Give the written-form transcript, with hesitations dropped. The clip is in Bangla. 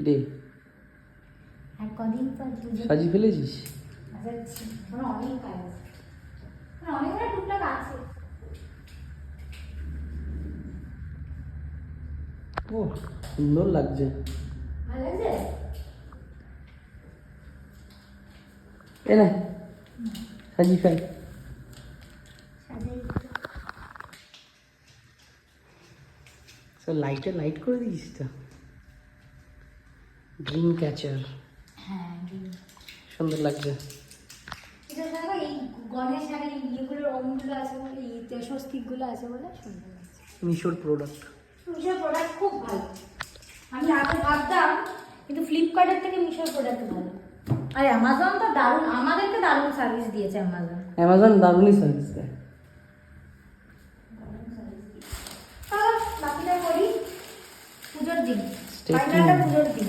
রে আর কদিন পর দুজন সাজিয়ে ফেলেছিস? যাচ্ছি, অনেক কাজ, অনেকটা টুকটাক আছে। ও সুন্দর লাগছে। ভালো লাগছে? এ না সাজিয়ে ফেল। লাইট করে দিয়েছিস তো। ড্রিম ক্যাচার, হ্যাঁ সুন্দর লাগছে। এটা দেখো এই গণেশ আর এই ইয়েগুলোর অমগুলো আছে বলে, এই স্বস্তিকগুলো আছে বলে সুন্দর লাগছে। মিশোর প্রোডাক্ট, মিশোর প্রোডাক্ট খুব ভালো। আমি আগে ভাবতাম, কিন্তু ফ্লিপকার্টের থেকে মিশোর প্রোডাক্ট ভালো। আর অ্যামাজন তো দারুণ, আমাদেরকে দারুণ সার্ভিস দিয়েছে অ্যামাজন দারুণই সার্ভিস দেয়। বাকিটা করি পুজোর দিন, Stay tuned. ফাইনালটা পুজোর দিন।